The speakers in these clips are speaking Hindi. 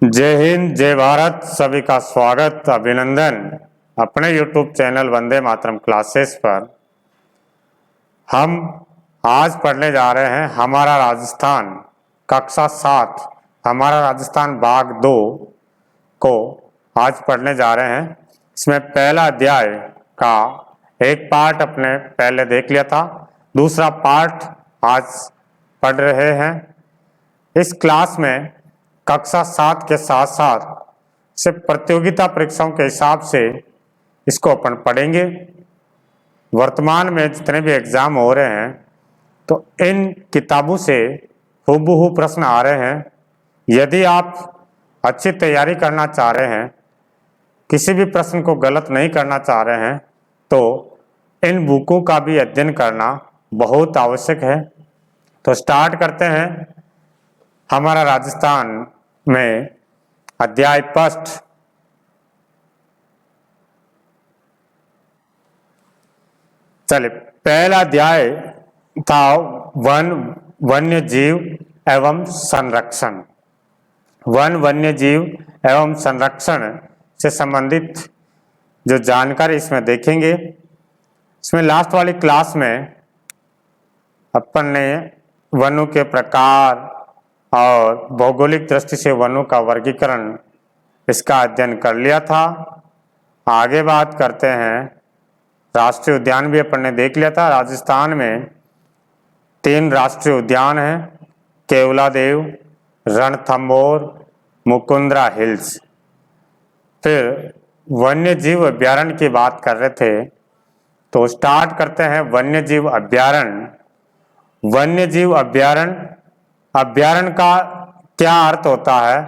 जय हिंद, जय भारत। सभी का स्वागत, अभिनंदन अपने YouTube channel Vande Mataram classes पर। हम आज पढ़ने जा रहे हैं हमारा राजस्थान कक्षा 7, हमारा राजस्थान भाग 2 को आज पढ़ने जा रहे हैं। इसमें पहला अध्याय का एक पार्ट अपने पहले देख लिया था, दूसरा पार्ट आज पढ़ रहे हैं। इस क्लास में कक्षा 7 के साथ साथ सिर्फ प्रतियोगिता परीक्षाओं के हिसाब से इसको अपन पढ़ेंगे। वर्तमान में जितने भी एग्जाम हो रहे हैं तो इन किताबों से हूबहू प्रश्न आ रहे हैं। यदि आप अच्छी तैयारी करना चाह रहे हैं, किसी भी प्रश्न को गलत नहीं करना चाह रहे हैं, तो इन बुकों का भी अध्ययन करना बहुत आवश्यक है। तो स्टार्ट करते हैं हमारा राजस्थान में अध्याय फर्स्ट। चलिए, पहला अध्याय था वन्य जीव एवं संरक्षण। वन्य जीव एवं संरक्षण से संबंधित जो जानकारी इसमें देखेंगे। इसमें लास्ट वाली क्लास में अपन ने वनों के प्रकार और भौगोलिक दृष्टि से वनों का वर्गीकरण इसका अध्ययन कर लिया था। आगे बात करते हैं, राष्ट्रीय उद्यान भी अपन ने देख लिया था। राजस्थान में 3 राष्ट्रीय उद्यान हैं, केवलादेव, रणथंभौर, मुकुंदरा हिल्स। फिर वन्य जीव अभ्यारण्य की बात कर रहे थे, तो स्टार्ट करते हैं वन्य जीव अभ्यारण्य। वन्य जीव अभ्यारण्य का क्या अर्थ होता है?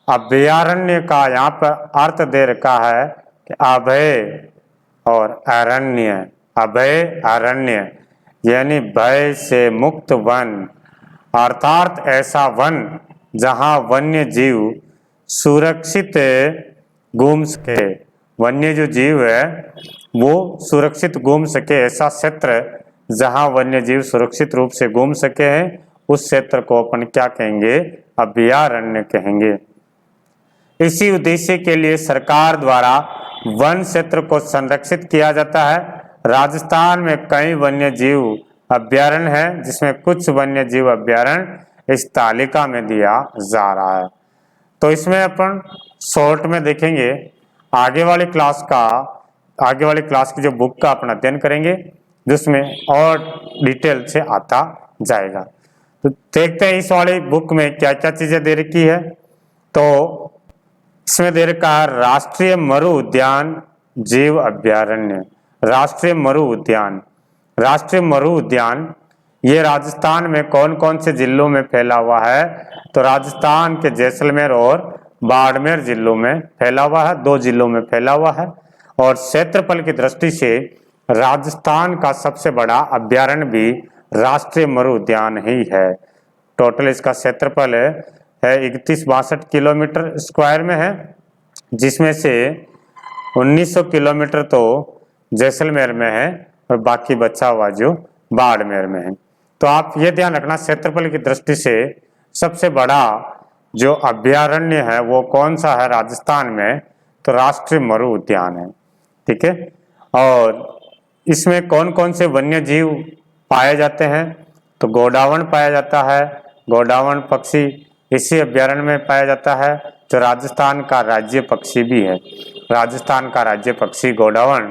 अभयारण्य का यहाँ पर अर्थ दे रखा है कि अभय और अरण्य। अभय अरण्य यानी भय से मुक्त वन, अर्थात ऐसा वन जहाँ वन्य जीव सुरक्षित घूम सके। वन्य जो जीव है वो सुरक्षित घूम सके, ऐसा क्षेत्र जहाँ वन्य जीव सुरक्षित रूप से घूम सके हैं, उस क्षेत्र को अपन क्या कहेंगे? अभयारण्य कहेंगे। इसी उद्देश्य के लिए सरकार द्वारा वन क्षेत्र को संरक्षित किया जाता है। राजस्थान में कई वन्य जीव अभयारण्य है, जिसमें कुछ वन्य जीव अभयारण्य इस तालिका में दिया जा रहा है। तो इसमें अपन शॉर्ट में देखेंगे। आगे वाली क्लास की जो बुक का अपन अध्ययन करेंगे, जिसमें और डिटेल से आता जाएगा। तो देखते हैं इस वाली बुक में क्या क्या चीजें दे रखी है। तो इसमें दे रखा है राष्ट्रीय मरु उद्यान जीव अभयारण्य। राष्ट्रीय मरु उद्यान ये राजस्थान में कौन कौन से जिलों में फैला हुआ है? तो राजस्थान के जैसलमेर और बाड़मेर जिलों में फैला हुआ है, 2 जिलों में फैला हुआ है। और क्षेत्रफल की दृष्टि से राजस्थान का सबसे बड़ा अभयारण्य भी राष्ट्रीय मरु उद्यान ही है। टोटल इसका क्षेत्रफल है 3162 किलोमीटर स्क्वायर में है, जिसमें से 1900 किलोमीटर तो जैसलमेर में है और बाकी बचा हुआ जो बाड़मेर में है। तो आप ये ध्यान रखना, क्षेत्रफल की दृष्टि से सबसे बड़ा जो अभयारण्य है वो कौन सा है राजस्थान में? तो राष्ट्रीय मरु उद्यान है। ठीक है। और इसमें कौन कौन से वन्य जीव पाए जाते हैं? तो गोडावण पाया जाता है। गोडावण पक्षी इसी अभयारण्य में पाया जाता है, जो राजस्थान का राज्य पक्षी भी है। राजस्थान का राज्य पक्षी गोडावण।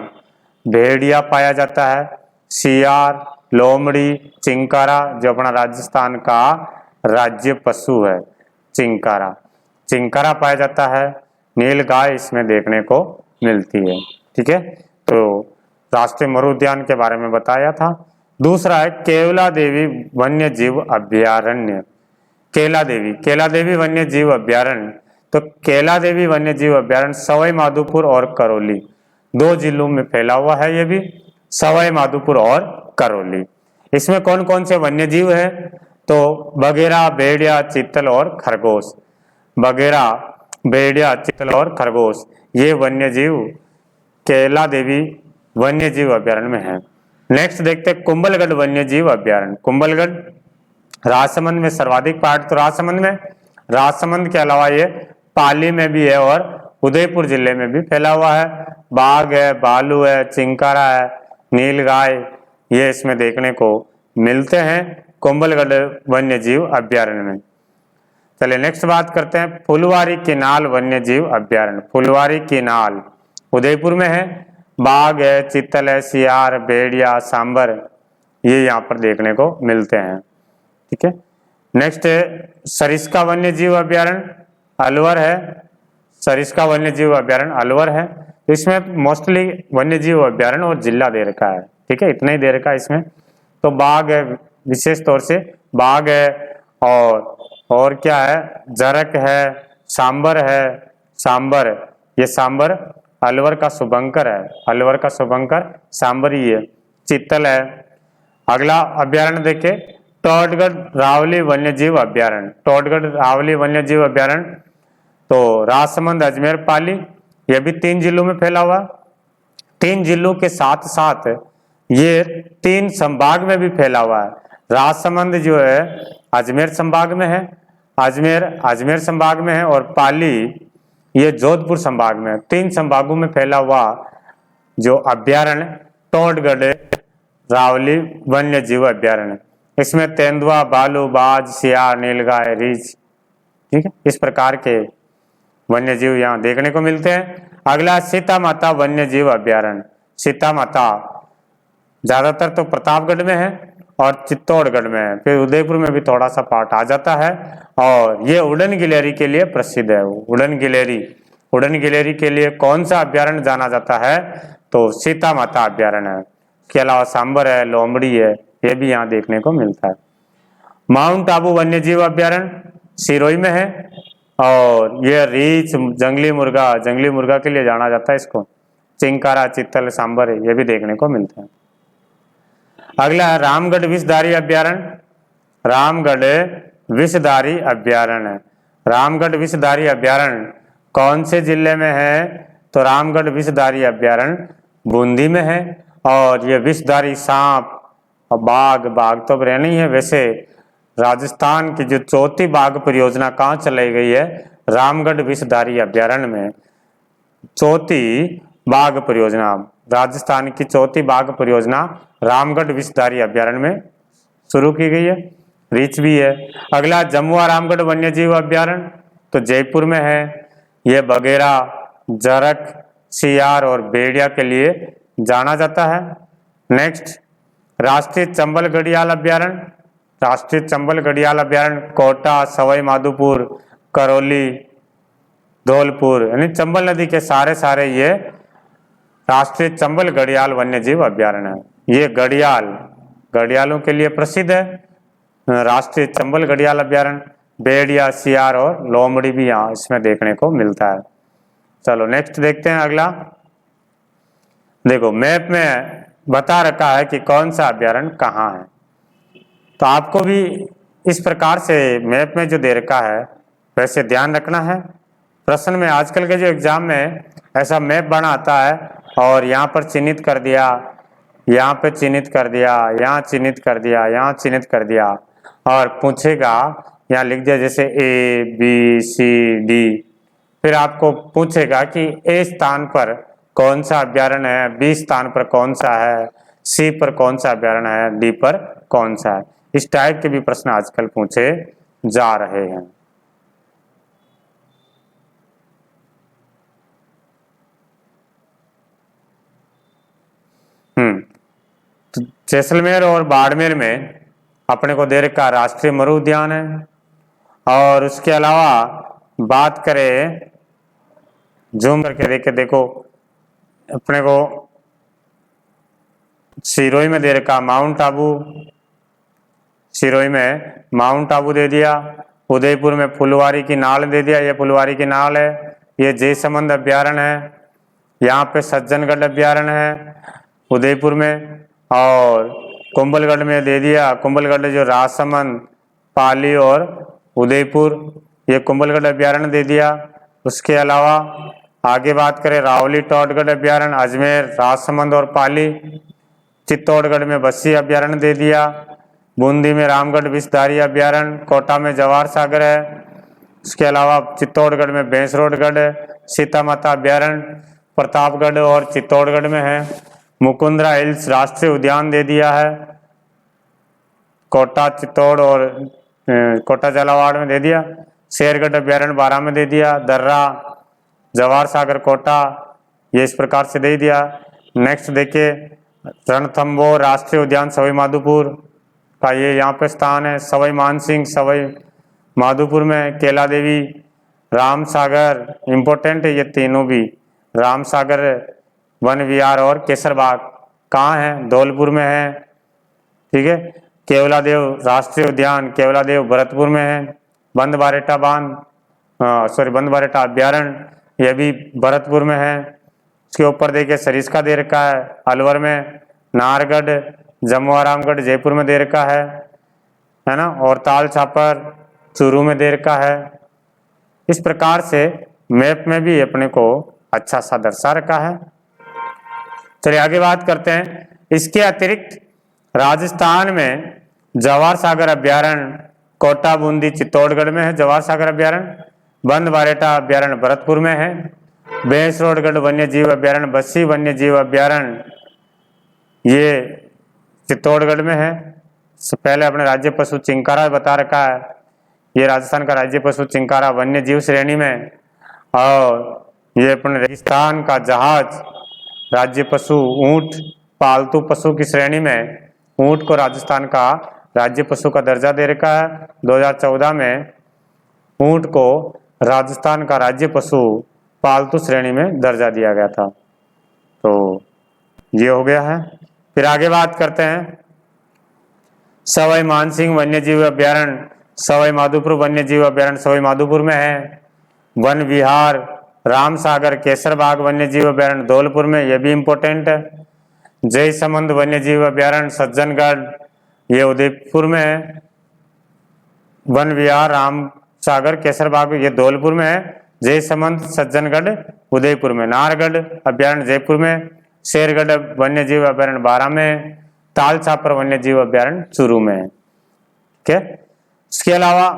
भेड़िया पाया जाता है, सियार, लोमड़ी, चिंकारा, जो अपना राजस्थान का राज्य पशु है, चिंकारा पाया जाता है। नीलगाय इसमें देखने को मिलती है। ठीक है। तो राष्ट्रीय मरु उद्यान के बारे में बताया था। दूसरा है केवलादेवी वन्य जीव अभयारण्य। केलादेवी वन्य जीव अभयारण्य। तो केलादेवी वन्य जीव अभयारण्य सवाई माधोपुर और करौली 2 जिलों में फैला हुआ है। ये भी सवाई माधोपुर और करौली। इसमें कौन कौन से वन्य जीव है? तो बगेरा, भेड़िया, चीतल और खरगोश। बगेरा, भेड़िया, चीतल और खरगोश ये वन्य जीव केलादेवी वन्य जीव अभयारण्य में है। नेक्स्ट देखते हैं कुंभलगढ़ वन्य जीव अभयारण्य। कुंभलगढ़ राजसमंद में सर्वाधिक पार्ट तो राजसमंद में, राजसमंद के अलावा ये पाली में भी है और उदयपुर जिले में भी फैला हुआ है। बाघ है, भालू है, चिंकारा है, नीलगाय, ये इसमें देखने को मिलते हैं कुंभलगढ़ वन्य जीव अभ्यारण्य में। चलिए नेक्स्ट बात करते हैं फुलवारी किनाल वन्य जीव अभ्यारण्य। फुलवारी किनाल उदयपुर में है। बाघ है, चीतल है, सियार, भेड़िया, सांबर, ये यहाँ पर देखने को मिलते हैं। ठीक है, नेक्स्ट है सरिस्का वन्य जीव अभ्यारण्य अलवर है। सरिस्का वन्य जीव अभ्यारण्य अलवर है। इसमें मोस्टली वन्य जीव अभ्यारण्य और जिला दे रखा है। ठीक है, इतना ही दे रखा है इसमें। तो बाघ है, विशेष तौर से बाघ है, और क्या है, जरक है, सांबर है। सांबर, ये सांबर अलवर का शुभंकर है। अलवर का शुभंकर सांबर ही है। चीतल है। अगला अभ्यारण्य देखे टोडगढ़ रावली वन्यजीव अभ्यारण्य। टोडगढ़ रावली वन्यजीव अभ्यारण्य तो राजसमंद, अजमेर, पाली, यह भी 3 जिलों में फैला हुआ। 3 जिलों के साथ साथ ये 3 संभाग में भी फैला हुआ है। राजसमंद जो है अजमेर संभाग में है, अजमेर संभाग में है, और पाली ये जोधपुर संभाग में है। 3 संभागों में फैला हुआ जो अभ्यारण्य टोडगढ़ रावली वन्य जीव अभ्यारण्य। इसमें तेंदुआ, भालू, बाज, सियार, नीलगाय, रीछ, ठीक है, इस प्रकार के वन्य जीव यहाँ देखने को मिलते हैं। अगला सीता माता वन्य जीव अभ्यारण्य। सीता माता ज्यादातर तो प्रतापगढ़ में है और चित्तौड़गढ़ में है, फिर उदयपुर में भी थोड़ा सा पार्ट आ जाता है। और ये उड़न गिलहरी के लिए प्रसिद्ध है। उड़न गिलहरी के लिए कौन सा अभ्यारण्य जाना जाता है, तो सीता माता अभ्यारण्य है। इसके अलावा सांबर है, लोमड़ी है, ये भी यहाँ देखने को मिलता है। माउंट आबू वन्य जीव अभ्यारण्य सिरोही में है, और ये रीछ, जंगली मुर्गा के लिए जाना जाता है इसको। चिंकारा, चित्तल, सांबर, ये भी देखने को मिलते हैं। अगला है रामगढ़ विषधारी अभ्यारण्य। रामगढ़ विषधारी अभ्यारण्य। रामगढ़ विषधारी अभ्यारण्य कौन से जिले में है, तो रामगढ़ विषधारी अभ्यारण्य बूंदी में है। और ये विषधारी सांप और बाघ तो रह नहीं है। वैसे राजस्थान की जो चौथी बाघ परियोजना कहाँ चलाई गई है, रामगढ़ विषधारी अभ्यारण्य में। चौथी बाघ परियोजना, राजस्थान की चौथी बाघ परियोजना रामगढ़ विषधारी अभ्यारण्य में शुरू की गई है। रीछ भी है। अगला जमुआ रामगढ़ वन्य जीव अभ्यारण्य तो जयपुर में है। यह बगेरा, जरक, सियार और भेड़िया के लिए जाना जाता है। नेक्स्ट राष्ट्रीय चंबल घड़ियाल अभ्यारण्य। राष्ट्रीय चंबल घड़ियाल अभ्यारण्य कोटा, सवाई माधोपुर, करौली, धौलपुर, यानी चंबल नदी के सारे ये राष्ट्रीय चंबल घड़ियाल वन्य जीव अभ्यारण्य है। ये घड़ियालों के लिए प्रसिद्ध है। राष्ट्रीय चंबल घड़ियाल अभ्यारण्य भेड़िया, सियार और लोमड़ी भी यहाँ इसमें देखने को मिलता है। चलो नेक्स्ट देखते हैं। अगला देखो मैप में बता रखा है कि कौन सा अभ्यारण्य कहाँ है। तो आपको भी इस प्रकार से मैप में जो दे रखा है वैसे ध्यान रखना है। प्रश्न में आजकल के जो एग्जाम में ऐसा मैप बना आता है और यहाँ पर चिन्हित कर दिया, यहाँ पे चिन्हित कर दिया, यहाँ चिन्हित कर दिया, यहाँ चिन्हित कर दिया, और पूछेगा यहाँ लिख दिया जैसे ABCD। फिर आपको पूछेगा कि A स्थान पर कौन सा अभ्यारण्य है, B स्थान पर कौन सा है, C पर कौन सा अभ्यारण्य है, D पर कौन सा है। इस टाइप के भी प्रश्न आजकल पूछे जा रहे हैं। तो जैसलमेर और बाड़मेर में अपने को दे रखा राष्ट्रीय मरु उद्यान है। और उसके अलावा बात करें, जूम करके देखे, देखो अपने को सिरोही में दे रखा माउंट आबू। सिरोही में माउंट आबू दे दिया। उदयपुर में फुलवारी की नाल दे दिया, ये फुलवारी की नाल है। ये जयसमंद अभ्यारण्य है। यहाँ पे सज्जनगढ़ अभ्यारण्य है उदयपुर में। और कुंभलगढ़ में दे दिया, कुंभलगढ़ जो राजसमंद, पाली और उदयपुर, ये कुंभलगढ़ अभ्यारण्य दे दिया। उसके अलावा आगे बात करें रावली टोडगढ़ अभ्यारण्य, अजमेर, राजसमंद और पाली। चित्तौड़गढ़ में बस्सी अभ्यारण्य दे दिया। बूंदी में रामगढ़ विषधारी अभ्यारण्य, कोटा में जवाहर सागर है। उसके अलावा चित्तौड़गढ़ में बेंसरोडगढ़, सीता माता अभ्यारण्य प्रतापगढ़ और चित्तौड़गढ़ में है। मुकुंदरा हिल्स राष्ट्रीय उद्यान दे दिया है, कोटा चित्तौड़ और कोटा झालावाड़ में दे दिया। शेरगढ़ अभ्यारण्य बारां में दे दिया। दर्रा जवाहर सागर कोटा ये इस प्रकार से दे दिया। नेक्स्ट देखिए रणथंभौर राष्ट्रीय उद्यान सवाई माधोपुर का ये यहाँ पे स्थान है। सवाई मानसिंह सवाई माधोपुर में, केला देवी, राम सागर इम्पोर्टेंट है ये तीनों भी, राम सागर वन विहार और केसर बाग कहाँ है, धौलपुर में है। ठीक है, केवलादेव राष्ट्रीय उद्यान केवलादेव भरतपुर में है। बंद बारेटा बंद बारेटा अभ्यारण्य यह भी भरतपुर में है। उसके ऊपर देखिए सरिस्का दे रखा है अलवर में, नाहरगढ़ जम्मू आरामगढ़ जयपुर में दे रखा है ना, और ताल छापर चूरू में दे रखा है। इस प्रकार से मैप में भी अपने को अच्छा सा दर्शा रखा है। चलिए आगे बात करते हैं। इसके अतिरिक्त राजस्थान में जवाहर सागर अभ्यारण्य कोटा बूंदी चित्तौड़गढ़ में है जवाहर सागर अभ्यारण्य। बंद बारेटा अभ्यारण्य भरतपुर में है। बेंसरोडगढ़ वन्य जीव अभ्यारण्य बस्सी वन्य जीव अभ्यारण्य ये चित्तौड़गढ़ में है। पहले अपने राज्य पशु चिंकारा बता रखा है, ये राजस्थान का राज्य पशु चिंकारा वन्य जीव श्रेणी में। और ये अपने रेगिस्तान का जहाज राज्य पशु ऊंट पालतू पशु की श्रेणी में, ऊंट को राजस्थान का राज्य पशु का दर्जा दे रखा है। 2014 में ऊंट को राजस्थान का राज्य पशु पालतू श्रेणी में दर्जा दिया गया था। तो ये हो गया है। फिर आगे बात करते हैं सवाई मानसिंह वन्य जीव अभ्यारण्य सवाई माधोपुर वन्य जीव अभ्यारण्य सवाई माधोपुर में है। वन विहार राम सागर केसर बाग वन्य जीव अभ्यारण्य धौलपुर में, यह भी इम्पोर्टेंट है। जय समंद वन्य जीव अभ्यारण्य सज्जनगढ़ ये उदयपुर में है। वन विहार राम सागर केसर बाग ये धौलपुर में है। जय समंद सज्जनगढ़ उदयपुर में। नाहरगढ़ अभ्यारण्य जयपुर में। शेरगढ़ वन्य जीव अभ्यारण्य बारां में। ताल छापर वन्य जीव अभ्यारण्य चूरू में है। ठीक है, इसके अलावा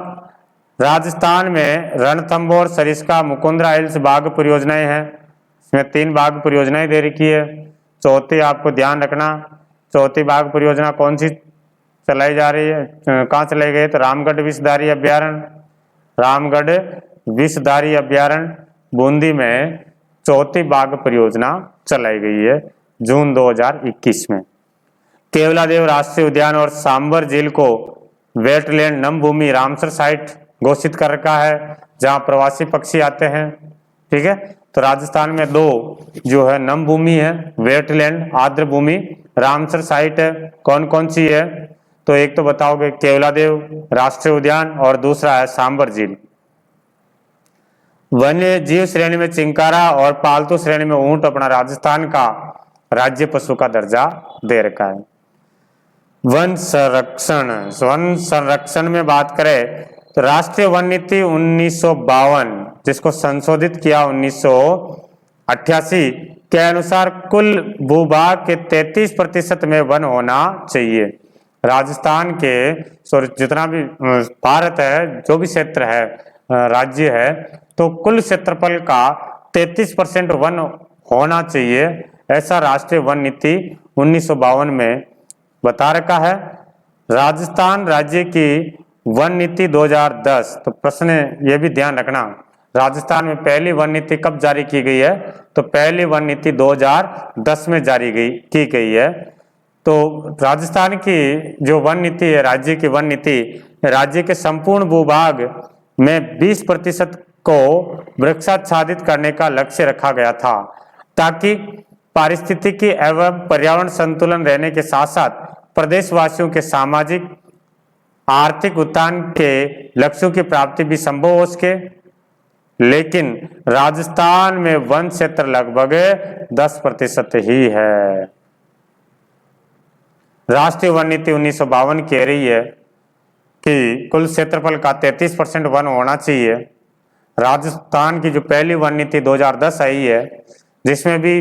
राजस्थान में रणथंभौर सरिस्का मुकुंदरा हिल्स बाघ परियोजनाएं हैं। इसमें 3 बाघ परियोजनाएं दे रखी है। चौथी आपको ध्यान रखना, चौथी बाघ परियोजना कौन सी चलाई जा रही है, कहाँ चलाई गई, तो रामगढ़ विषधारी अभ्यारण्य, रामगढ़ विषधारी अभ्यारण्य बूंदी में चौथी बाघ परियोजना चलाई गई है जून 2021 में। केवलादेव राष्ट्रीय उद्यान और सांबर झील को वेटलैंड नम भूमि रामसर साइट घोषित कर रखा है जहां प्रवासी पक्षी आते हैं। ठीक है, तो राजस्थान में 2 जो है नम भूमि है, वेटलैंड आर्द्र भूमि रामसर साइट है। कौन कौन सी है, तो एक तो बताओगे केवलादेव राष्ट्रीय उद्यान और दूसरा है सांबर झील। वन्य जीव श्रेणी में चिंकारा और पालतू श्रेणी में ऊंट अपना राजस्थान का राज्य पशु का दर्जा दे रखा है। वन संरक्षण में बात करें तो राष्ट्रीय वन नीति 1952 जिसको संशोधित किया 1988 के अनुसार कुल भूभाग के 33% में वन होना चाहिए। राजस्थान के जितना भी भारत है, जो भी क्षेत्र है, राज्य है, तो कुल क्षेत्रफल का 33% वन होना चाहिए, ऐसा राष्ट्रीय वन नीति 1952 में बता रखा है। राजस्थान राज्य की वन नीति 2010, तो प्रश्न ये भी ध्यान रखना, राजस्थान में पहली वन नीति कब जारी की गई है, तो पहली वन नीति 2010 में जारी की गई है। तो राजस्थान की जो वन नीति है, राज्य की वन नीति, राज्य के संपूर्ण भूभाग में 20% को वृक्षाच्छादित करने का लक्ष्य रखा गया था ताकि पारिस्थितिकी एवं पर्यावरण संतुलन रहने के साथ साथ प्रदेशवासियों के सामाजिक आर्थिक उत्थान के लक्ष्यों की प्राप्ति भी संभव हो सके। लेकिन राजस्थान में वन क्षेत्र लगभग 10% ही है। राष्ट्रीय वन नीति 1952 कह रही है कि कुल क्षेत्रफल का 33% वन होना चाहिए। राजस्थान की जो पहली वन नीति 2010 आई है, जिसमें भी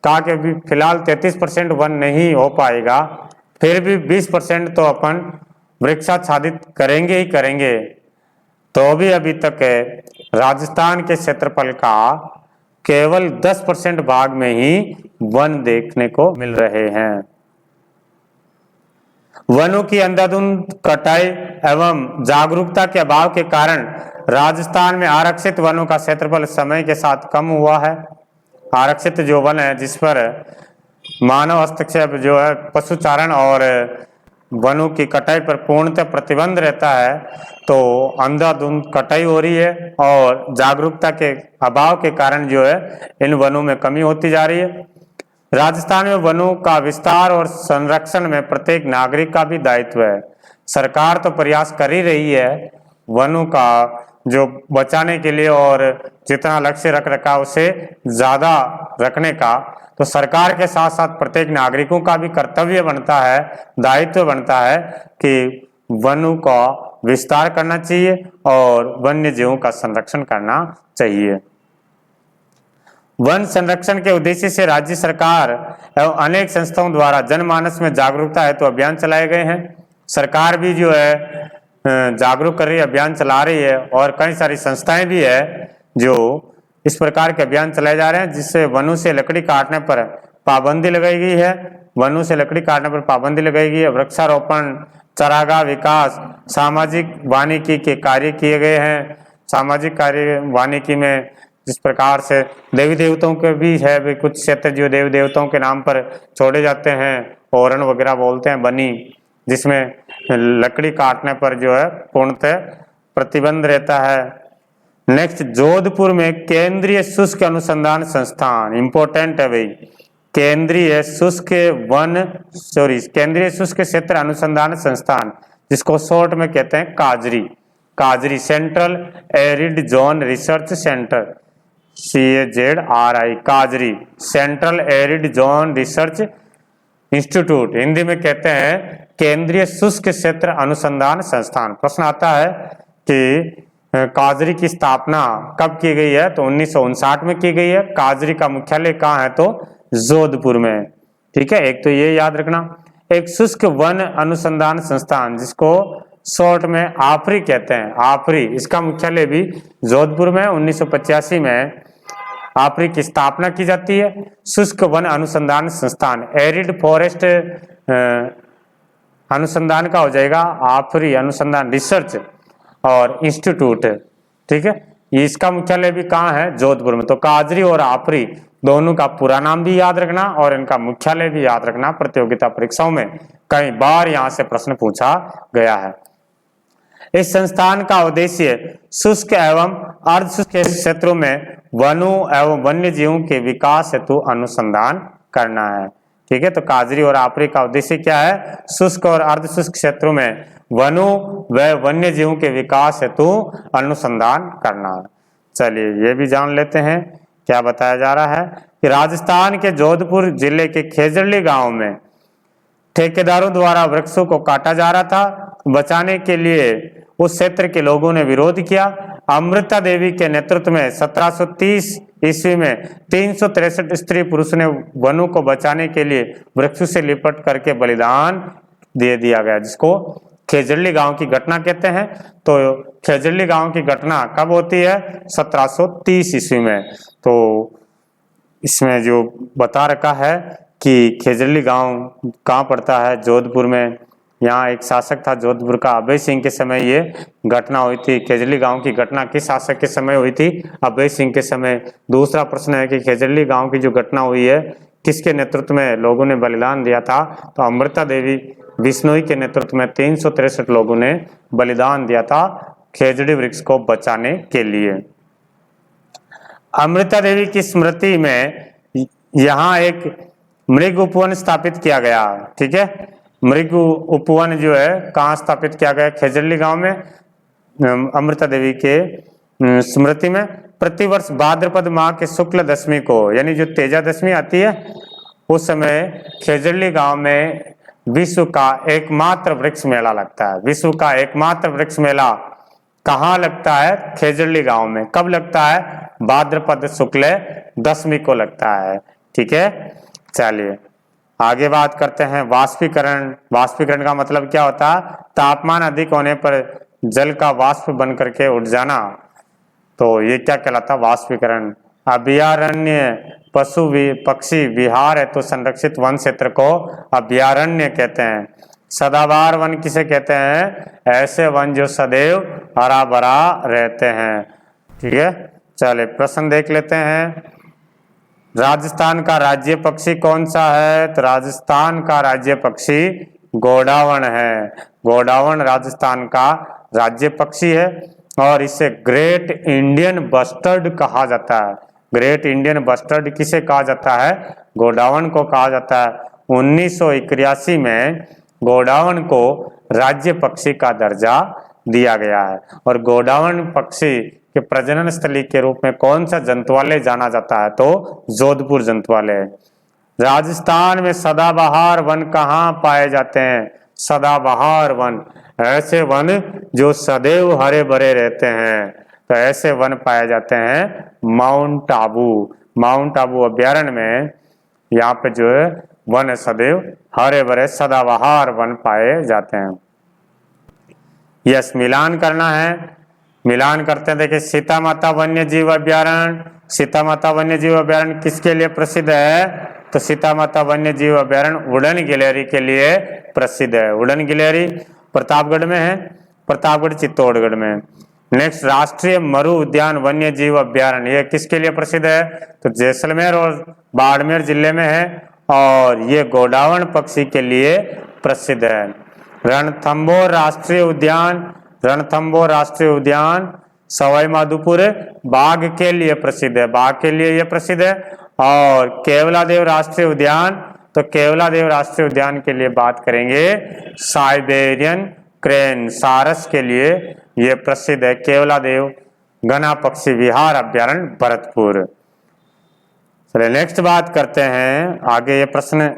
कहा कि अभी फिलहाल 33% वन नहीं हो पाएगा, फिर भी 20% तो अपन वृक्षाच्छादित करेंगे ही करेंगे। तो भी अभी तक राजस्थान के क्षेत्रफल का केवल 10% भाग में ही वन देखने को मिल रहे हैं। वनों की अंधाधुंध कटाई एवं जागरूकता के अभाव के कारण राजस्थान में आरक्षित वनों का क्षेत्रफल समय के साथ कम हुआ है। आरक्षित जो वन है जिस पर मानव हस्तक्षेप जो है पशुचारण और वनों की कटाई पर पूर्णतः प्रतिबंध रहता है, तो अंधाधुंध कटाई हो रही है और जागरूकता के अभाव के कारण जो है इन वनों में कमी होती जा रही है। राजस्थान में वनों का विस्तार और संरक्षण में प्रत्येक नागरिक का भी दायित्व है। सरकार तो प्रयास कर ही रही है वनों का जो बचाने के लिए, और जितना लक्ष्य रख रखा उसे ज्यादा रखने का, तो सरकार के साथ साथ प्रत्येक नागरिकों का भी कर्तव्य बनता है, दायित्व बनता है कि वनों का विस्तार करना चाहिए और वन्य जीवों का संरक्षण करना चाहिए। वन संरक्षण के उद्देश्य से राज्य सरकार एवं अनेक संस्थाओं द्वारा जनमानस में जागरूकता हेतु अभियान चलाए गए हैं। सरकार भी जो है जागरूक कर रही है, अभियान चला रही है, और कई सारी संस्थाएं भी है जो इस प्रकार के अभियान चलाए जा रहे हैं, जिससे वनों से लकड़ी काटने पर पाबंदी लगाई गई है। वनों से लकड़ी काटने पर पाबंदी लगाई गई है। वृक्षारोपण, चारागाह विकास, सामाजिक वानिकी के कार्य किए गए हैं। सामाजिक कार्य वानिकी में जिस प्रकार से देवी देवताओं के भी है, भी कुछ क्षेत्र जो देवी देवताओं के नाम पर छोड़े जाते हैं, ओरण वगैरह बोलते हैं बनी, जिसमें लकड़ी काटने पर जो है पूर्णतः प्रतिबंध रहता है। नेक्स्ट, जोधपुर में केंद्रीय शुष्क अनुसंधान संस्थान, इंपॉर्टेंट है भाई, केंद्रीय शुष्क क्षेत्र अनुसंधान संस्थान, जिसको शॉर्ट में कहते हैं काजरी, central arid zone research centre, CAZRI, काजरी, central arid zone research institute, Hindi में कहते हैं केंद्रीय शुष्क क्षेत्र अनुसंधान संस्थान। प्रश्न आता है कि काजरी की स्थापना कब की गई है, तो 1959 में की गई है। काजरी का मुख्यालय कहाँ है, तो जोधपुर में। ठीक है, एक तो ये याद रखना। एक शुष्क वन अनुसंधान संस्थान, जिसको शॉर्ट में आफरी कहते हैं, आफरी, इसका मुख्यालय भी जोधपुर में 1985 में आफरी की स्थापना की जाती है। शुष्क वन अनुसंधान संस्थान, एरिड फॉरेस्ट अनुसंधान का हो जाएगा आफरी अनुसंधान रिसर्च और इंस्टीट्यूट। ठीक है, इसका मुख्यालय भी कहाँ है, जोधपुर में। तो काजरी और आफरी दोनों का पूरा नाम भी याद रखना और इनका मुख्यालय भी याद रखना। प्रतियोगिता परीक्षाओं में कई बार यहाँ से प्रश्न पूछा गया है। इस संस्थान का उद्देश्य शुष्क एवं अर्धशुष्क क्षेत्रों में वनों एवं वन्य जीवों के विकास हेतु अनुसंधान करना है। ठीक है, तो काजरी और आफरी का उद्देश्य क्या है, शुष्क और अर्धशुष्क क्षेत्रों में वनों व वन्य जीवों के विकास हेतु अनुसंधान करना। चलिए ये भी जान लेते हैं क्या बताया जा रहा है कि राजस्थान के जोधपुर जिले के खेजड़ली गांव में ठेकेदारों द्वारा वृक्षों को काटा जा रहा था। बचाने के लिए उस क्षेत्र के लोगों ने विरोध किया। अमृता देवी के नेतृत्व में 1730 ईस्वी में 363 स्त्री पुरुष ने वनों को बचाने के लिए वृक्षों से लिपट करके बलिदान दे दिया गया, जिसको खेजड़ली गांव की घटना कहते हैं। तो खेजड़ली गांव की घटना कब होती है, 1730 ईस्वी में। तो इसमें जो बता रखा है कि खेजड़ली गांव कहाँ पड़ता है, जोधपुर में। यहाँ एक शासक था जोधपुर का, अभय सिंह के समय ये घटना हुई थी। खेजड़ली गांव की घटना किस शासक के समय हुई थी, अभय सिंह के समय। दूसरा प्रश्न है कि खेजड़ली गांव की जो घटना हुई है किसके नेतृत्व में लोगों ने बलिदान दिया था, तो अमृता देवी बिश्नोई के नेतृत्व में 363 लोगों ने बलिदान दिया था खेजड़ी वृक्ष को बचाने के लिए। अमृता देवी की स्मृति में यहाँ एक मृग उपवन स्थापित किया गया। ठीक है, मृग उपवन जो है कहाँ स्थापित किया गया, खेजड़ली गांव में अमृता देवी के स्मृति में। प्रतिवर्ष भाद्रपद माह के शुक्ल दशमी को, यानी जो तेजा दशमी आती है, उस समय खेजड़ली गांव में विश्व का एकमात्र वृक्ष मेला लगता है। विश्व का एकमात्र वृक्ष मेला कहाँ लगता है, खेजड़ली गांव में। कब लगता है, भाद्रपद शुक्ल दशमी को लगता है। ठीक है, चलिए आगे बात करते हैं वाष्पीकरण। वाष्पीकरण का मतलब क्या होता है, तापमान अधिक होने पर जल का वाष्प बन करके उठ जाना, तो ये क्या कहलाता? वाष्पीकरण। अभयारण्य पशु पक्षी विहार है तो संरक्षित वन क्षेत्र को अभयारण्य कहते हैं। सदाबहार वन किसे कहते हैं? ऐसे वन जो सदैव हरा भरा रहते हैं। ठीक है, चलिए प्रश्न देख लेते हैं। राजस्थान का राज्य पक्षी कौन सा है? तो राजस्थान का राज्य पक्षी गोडावण है। गोडावण राजस्थान का राज्य पक्षी है और इसे ग्रेट इंडियन बस्टर्ड कहा जाता है। ग्रेट इंडियन बस्टर्ड किसे कहा जाता है? गोडावण को कहा जाता है। 1981 में गोडावण को राज्य पक्षी का दर्जा दिया गया है। और गोडावण पक्षी के प्रजनन स्थली के रूप में कौन सा जंतुआलय जाना जाता है? तो जोधपुर जंतुआलय। राजस्थान में सदाबहार वन कहाँ पाए जाते हैं? सदाबहार वन, ऐसे वन जो सदैव हरे भरे रहते हैं, तो ऐसे वन पाए जाते हैं माउंट आबू। माउंट आबू अभ्यारण्य में यहाँ पे जो है वन है सदैव हरे भरे सदाबहार वन पाए जाते हैं। यस, मिलान करना है, मिलान करते हैं। देखिए, सीता माता वन्य जीव अभ्यारण्य, सीता माता वन्य जीव अभ्यारण्य किसके लिए प्रसिद्ध है? तो सीता माता वन्य जीव अभ्यारण्य उड़न गिलहरी के लिए प्रसिद्ध है। उड़न गिलहरी प्रतापगढ़ में है, प्रतापगढ़ चित्तौड़गढ़ में। नेक्स्ट, राष्ट्रीय मरु उद्यान वन्य जीव अभ्यारण्य, ये किसके लिए प्रसिद्ध है? तो जैसलमेर और बाड़मेर जिले में है और ये गोडावण पक्षी के लिए प्रसिद्ध है। रणथंभौर राष्ट्रीय उद्यान, रणथंभौर राष्ट्रीय उद्यान सवाई माधोपुर बाघ के लिए प्रसिद्ध है, बाघ के लिए ये प्रसिद्ध है। और केवलादेव राष्ट्रीय उद्यान, तो केवलादेव राष्ट्रीय उद्यान के लिए बात करेंगे साइबेरियन क्रेन सारस के लिए ये प्रसिद्ध है। केवलादेव घना पक्षी विहार अभ्यारण्य भरतपुर। चलिए नेक्स्ट बात करते हैं, आगे ये प्रश्न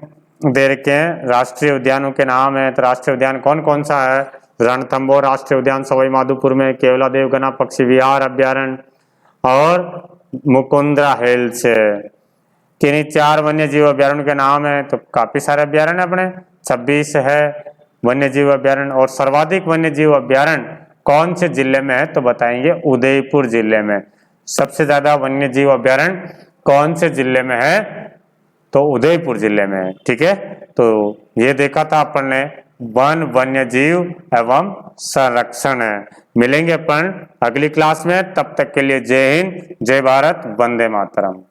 दे रखे हैं, राष्ट्रीय उद्यानों के नाम है। तो राष्ट्रीय उद्यान कौन कौन सा है? रणथंभौर राष्ट्रीय उद्यान सवाई माधोपुर में, केवलादेव घना पक्षी विहार अभ्यारण्य और मुकुंदरा हिल्स है। किन्हीं 4 वन्य जीव अभ्यारण्य के नाम है? तो काफी सारे अभ्यारण्य अपने 26 है वन्य जीव अभ्यारण्य। और सर्वाधिक वन्य जीव अभ्यारण्य कौन से जिले में है? तो बताएंगे उदयपुर जिले में। सबसे ज्यादा वन्य जीव अभ्यारण्य कौन से जिले में है? तो उदयपुर जिले में है। ठीक है, तो ये देखा था अपन ने वन वन्य जीव एवं संरक्षण है। मिलेंगे अपन अगली क्लास में, तब तक के लिए जय हिंद, जय भारत, वंदे मातरम।